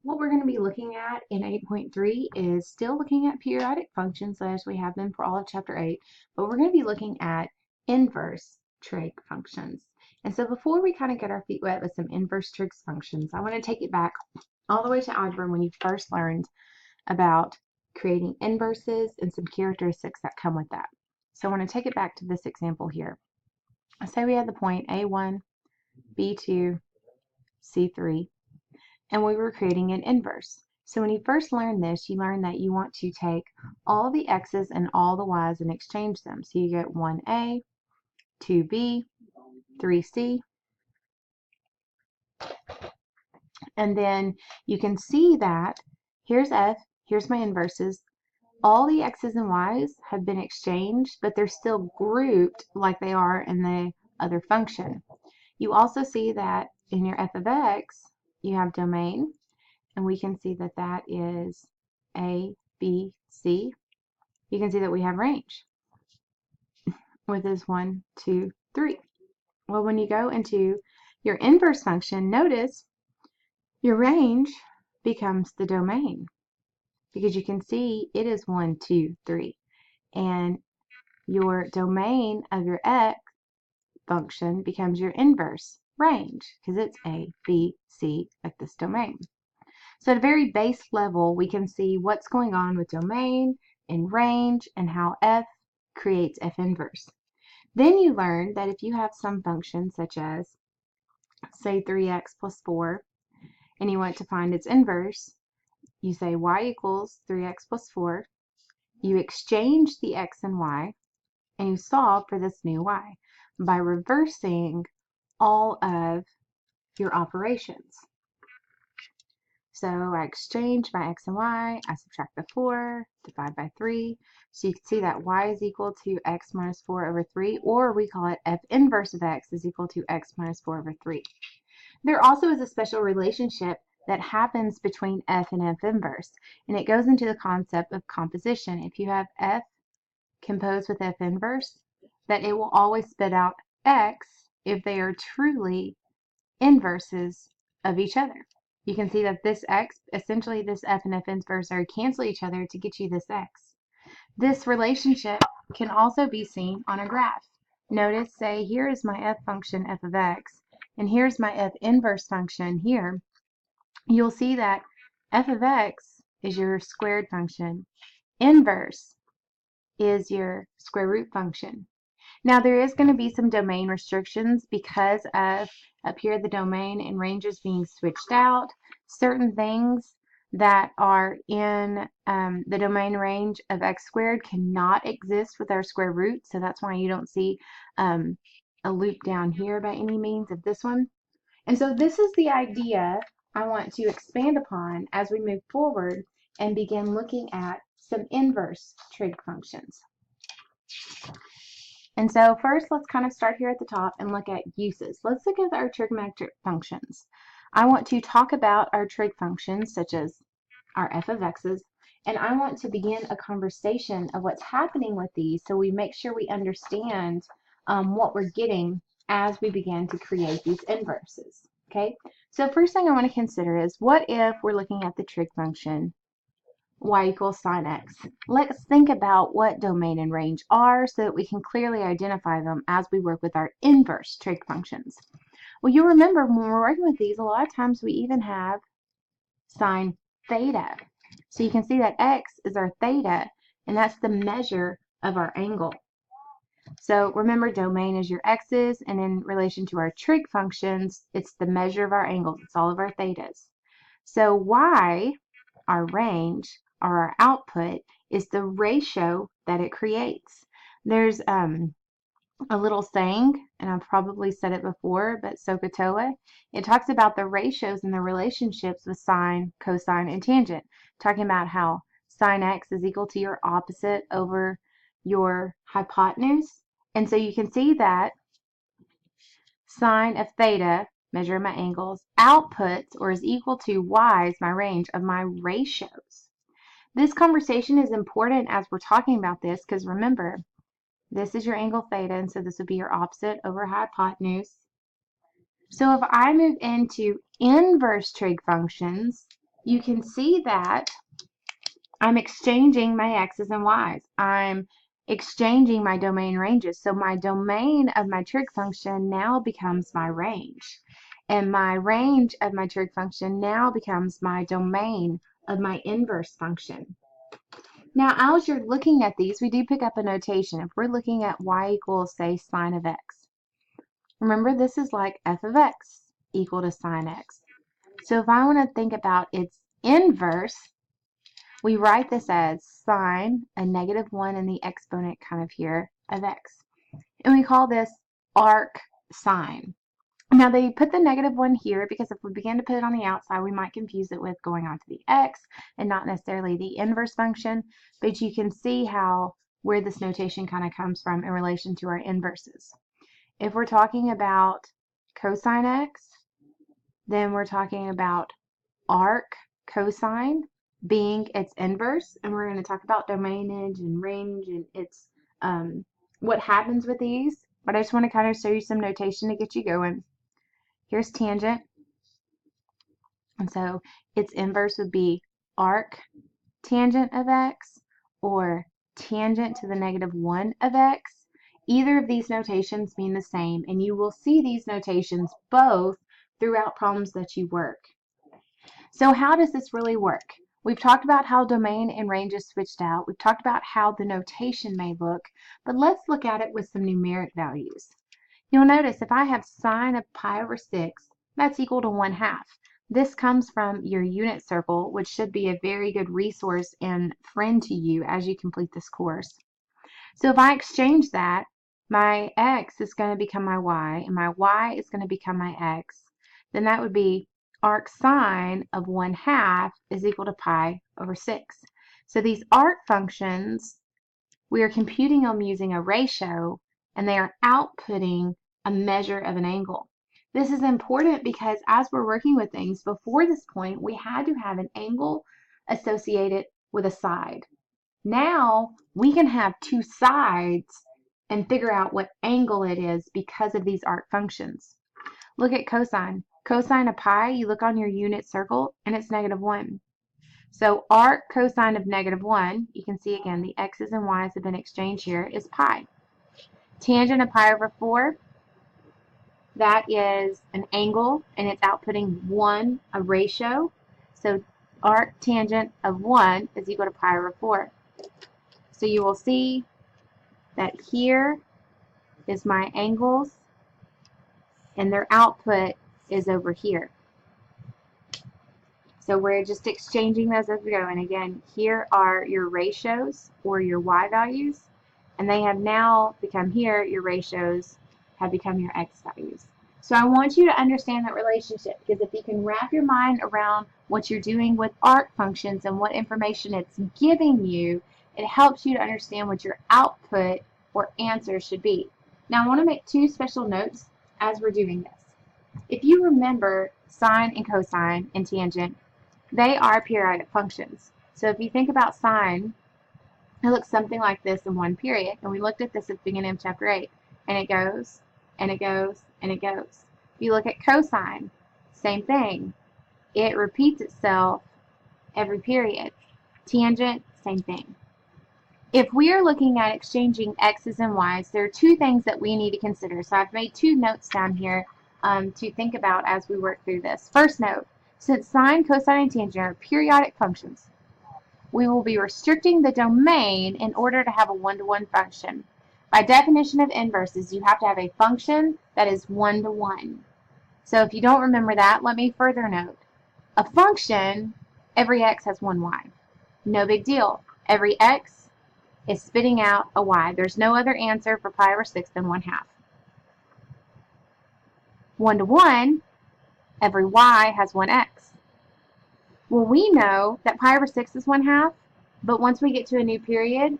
What we're going to be looking at in 8.3 is still looking at periodic functions as we have been for all of chapter 8, but we're going to be looking at inverse trig functions. And so before we kind of get our feet wet with some inverse trig functions, I want to take it back all the way to algebra when you first learned about creating inverses and some characteristics that come with that. So I want to take it back to this example here. Say we had the point A1, B2, C3, and we were creating an inverse. So when you first learned this, you learned that you want to take all the x's and all the y's and exchange them. So you get 1a, 2b, 3c, and then you can see that here's f, here's my inverses. All the x's and y's have been exchanged, but they're still grouped like they are in the other function. You also see that in your f of x, you have domain, and we can see that that is A, B, C. You can see that we have range with this 1, 2, 3. Well, when you go into your inverse function, notice your range becomes the domain because you can see it is 1, 2, 3. And your domain of your x function becomes your inverse range because it's A, B, C at this domain. So at a very base level, we can see what's going on with domain and range and how f creates f inverse. Then you learn that if you have some function such as, say, 3x plus 4, and you want to find its inverse, you say y equals 3x plus 4. You exchange the x and y, and you solve for this new y by reversing all of your operations. So I exchange my x and y, I subtract the 4, divide by 3. So you can see that y is equal to x minus 4 over 3, or we call it f inverse of x is equal to x minus 4 over 3. There also is a special relationship that happens between f and f inverse, and it goes into the concept of composition. If you have f composed with f inverse, that it will always spit out x if they are truly inverses of each other. You can see that this x, essentially this f and f inverse are cancel each other to get you this x. This relationship can also be seen on a graph. Notice, say, here is my f function f of x, and here's my f inverse function here. You'll see that f of x is your squared function. Inverse is your square root function. Now there is going to be some domain restrictions because of up here the domain and ranges being switched out. Certain things that are in the domain range of x squared cannot exist with our square root, so that's why you don't see a loop down here by any means of this one. And so this is the idea I want to expand upon as we move forward and begin looking at some inverse trig functions. And so first, let's kind of start here at the top and look at uses. Let's look at our trigonometric functions. I want to talk about our trig functions, such as our f of x's, and I want to begin a conversation of what's happening with these so we make sure we understand what we're getting as we begin to create these inverses. Okay, so first thing I want to consider is what if we're looking at the trig function y equals sine x. Let's think about what domain and range are so that we can clearly identify them as we work with our inverse trig functions. Well, you remember when we're working with these, a lot of times we even have sine theta. So you can see that x is our theta, and that's the measure of our angle. So remember, domain is your x's, and in relation to our trig functions, it's the measure of our angles. It's all of our thetas. So y, our range, or our output, is the ratio that it creates. There's a little saying, and I've probably said it before, but SOHCAHTOA, it talks about the ratios and the relationships with sine, cosine, and tangent, talking about how sine x is equal to your opposite over your hypotenuse. And so you can see that sine of theta, measure of my angles, outputs or is equal to y is my range of my ratios. This conversation is important as we're talking about this because remember, this is your angle theta, and so this would be your opposite over hypotenuse. So if I move into inverse trig functions, you can see that I'm exchanging my x's and y's. I'm exchanging my domain ranges. So my domain of my trig function now becomes my range. And my range of my trig function now becomes my domain of my inverse function. Now, as you're looking at these, we do pick up a notation. If we're looking at y equals, say, sine of x. Remember, this is like f of x equal to sine x. So if I want to think about its inverse, we write this as sine, a -1 in the exponent kind of here, of x. And we call this arc sine. Now they put the -1 here because if we begin to put it on the outside, we might confuse it with going on to the x and not necessarily the inverse function. But you can see how where this notation kind of comes from in relation to our inverses. If we're talking about cosine x, then we're talking about arc cosine being its inverse, and we're going to talk about domainage and range and its what happens with these. But I just want to kind of show you some notation to get you going. Here's tangent, and so its inverse would be arc tangent of x or tangent to the -1 of x. Either of these notations mean the same, and you will see these notations both throughout problems that you work. So how does this really work? We've talked about how domain and range is switched out. We've talked about how the notation may look, but let's look at it with some numeric values. You'll notice if I have sine of pi over 6, that's equal to 1/2. This comes from your unit circle, which should be a very good resource and friend to you as you complete this course. So if I exchange that, my x is going to become my y, and my y is going to become my x. Then that would be arc sine of 1/2 is equal to pi over 6. So these arc functions, we are computing them using a ratio, and they are outputting a measure of an angle. This is important because as we're working with things, before this point, we had to have an angle associated with a side. Now we can have two sides and figure out what angle it is because of these arc functions. Look at cosine. Cosine of pi, you look on your unit circle and it's -1. So arc cosine of -1, you can see again the x's and y's have been exchanged here, is pi. Tangent of pi over 4, that is an angle and it's outputting 1, a ratio. So arc tangent of 1 is equal to pi over 4. So you will see that here is my angles and their output is over here. So we're just exchanging those as we go. And again, here are your ratios or your y values, and they have now become here, your ratios have become your x values. So I want you to understand that relationship, because if you can wrap your mind around what you're doing with arc functions and what information it's giving you, it helps you to understand what your output or answer should be. Now I want to make two special notes as we're doing this. If you remember sine and cosine and tangent, they are periodic functions. So if you think about sine, it looks something like this in one period. And we looked at this at the beginning of chapter 8. And it goes, and it goes, and it goes. If you look at cosine, same thing. It repeats itself every period. Tangent, same thing. If we are looking at exchanging x's and y's, there are two things that we need to consider. So I've made two notes down here to think about as we work through this. First note, since sine, cosine, and tangent are periodic functions, we will be restricting the domain in order to have a one-to-one function. By definition of inverses, you have to have a function that is one-to-one. So if you don't remember that, let me further note. A function, every x has one y. No big deal. Every x is spitting out a y. There's no other answer for pi over 6 than 1/2. One-to-one, every y has one x. Well, we know that pi over 6 is 1/2, but once we get to a new period,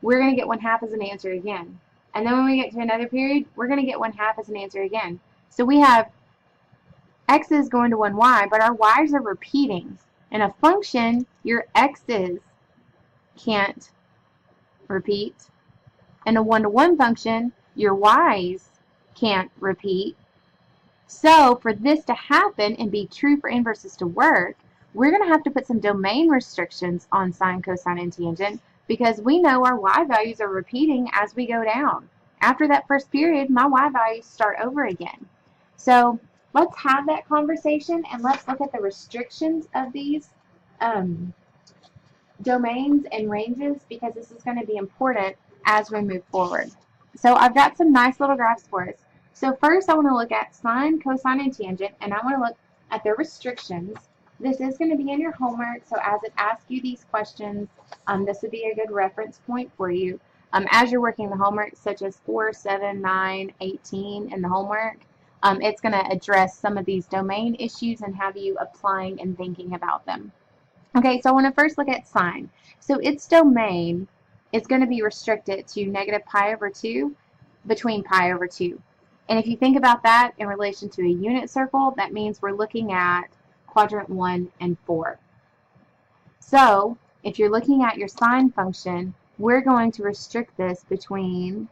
we're going to get 1/2 as an answer again. And then when we get to another period, we're going to get 1/2 as an answer again. So we have x's going to 1y, but our y's are repeating. In a function, your x's can't repeat. In a one-to-one function, your y's can't repeat. So for this to happen and be true for inverses to work, we're going to have to put some domain restrictions on sine, cosine, and tangent because we know our y values are repeating as we go down. After that first period, my y values start over again. So let's have that conversation and let's look at the restrictions of these domains and ranges because this is going to be important as we move forward. So I've got some nice little graphs for us. So first I want to look at sine, cosine, and tangent, and I want to look at their restrictions. This is going to be in your homework, so as it asks you these questions, this would be a good reference point for you. As you're working the homework, such as 4, 7, 9, 18 in the homework, it's going to address some of these domain issues and have you applying and thinking about them. Okay, so I want to first look at sine. So its domain is going to be restricted to negative pi over 2 between pi over 2. And if you think about that in relation to a unit circle, that means we're looking at quadrant 1 and 4. So if you're looking at your sine function, we're going to restrict this between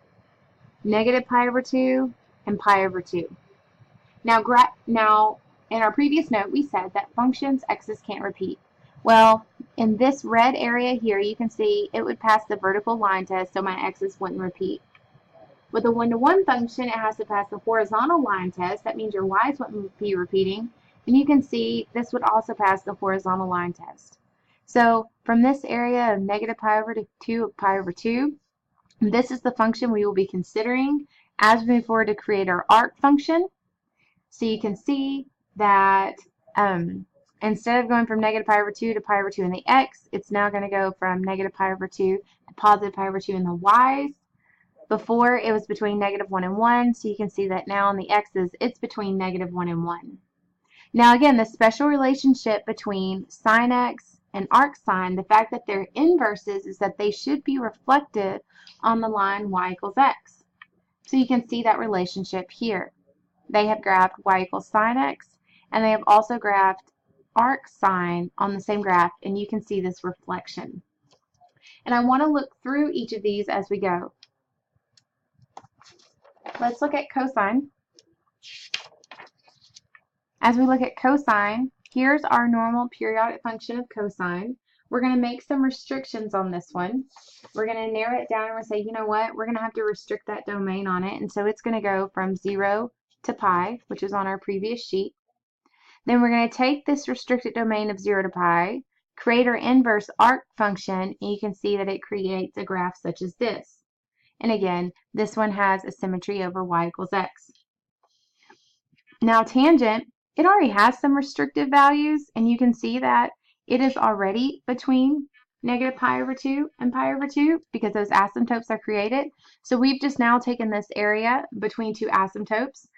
negative pi over 2 and pi over 2. Now, in our previous note, we said that functions x's can't repeat. Well, in this red area here, you can see it would pass the vertical line test, so my x's wouldn't repeat. With a one-to-one function, it has to pass the horizontal line test. That means your y's wouldn't be repeating. And you can see this would also pass the horizontal line test. So from this area of negative pi over 2 pi over 2, this is the function we will be considering as we move forward to create our arc function. So you can see that instead of going from negative pi over 2 to pi over 2 in the x, it's now going to go from negative pi over 2 to positive pi over 2 in the y's. Before, it was between negative 1 and 1, so you can see that now in the x's, it's between negative 1 and 1. Now again, the special relationship between sine x and arc sine, the fact that they're inverses is that they should be reflected on the line y equals x. So you can see that relationship here. They have graphed y equals sine x, and they have also graphed arc sine on the same graph, and you can see this reflection. And I want to look through each of these as we go. Let's look at cosine. As we look at cosine, here's our normal periodic function of cosine. We're going to make some restrictions on this one. We're going to narrow it down and we're say, you know what, we're going to have to restrict that domain on it. And so it's going to go from 0 to pi, which is on our previous sheet. Then we're going to take this restricted domain of 0 to pi, create our inverse arc function, and you can see that it creates a graph such as this. And again, this one has a symmetry over y equals x. Now tangent, it already has some restrictive values, and you can see that it is already between negative pi over 2 and pi over 2 because those asymptotes are created. So we've just now taken this area between two asymptotes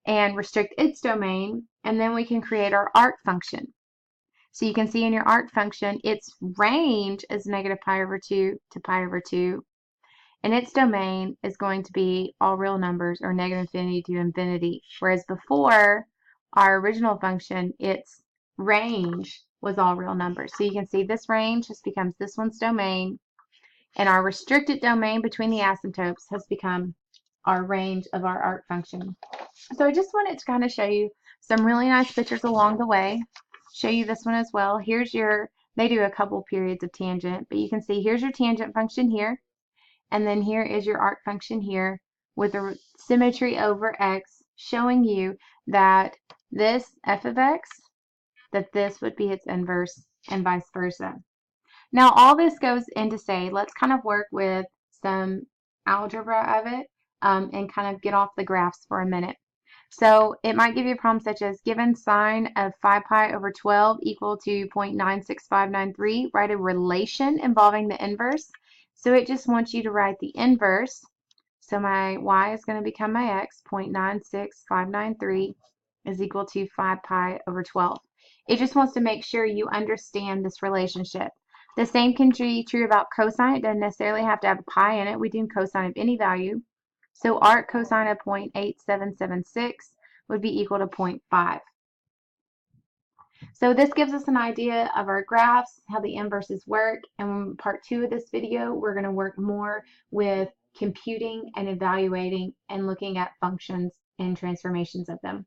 and restrict its domain, and then we can create our arc function. So you can see in your arc function, its range is negative pi over 2 to pi over 2, and its domain is going to be all real numbers or negative infinity to infinity, whereas before our original function, its range was all real numbers. So you can see this range just becomes this one's domain, and our restricted domain between the asymptotes has become our range of our arc function. So I just wanted to kind of show you some really nice pictures along the way. Show you this one as well. Here's your, they do a couple periods of tangent, but you can see here's your tangent function here. And then here is your arc function here with a symmetry over x, showing you that this f of x, that this would be its inverse and vice versa. Now all this goes into say, let's kind of work with some algebra of it and kind of get off the graphs for a minute. So it might give you a problem such as given sine of 5 pi over 12 equal to 0.96593, write a relation involving the inverse. So it just wants you to write the inverse. So my y is going to become my x, 0.96593 is equal to 5 pi over 12. It just wants to make sure you understand this relationship. The same can be true about cosine. It doesn't necessarily have to have a pi in it. We do cosine of any value. So arc cosine of 0.8776 would be equal to 0.5. So this gives us an idea of our graphs, how the inverses work, and in part 2 of this video, we're going to work more with computing and evaluating and looking at functions and transformations of them.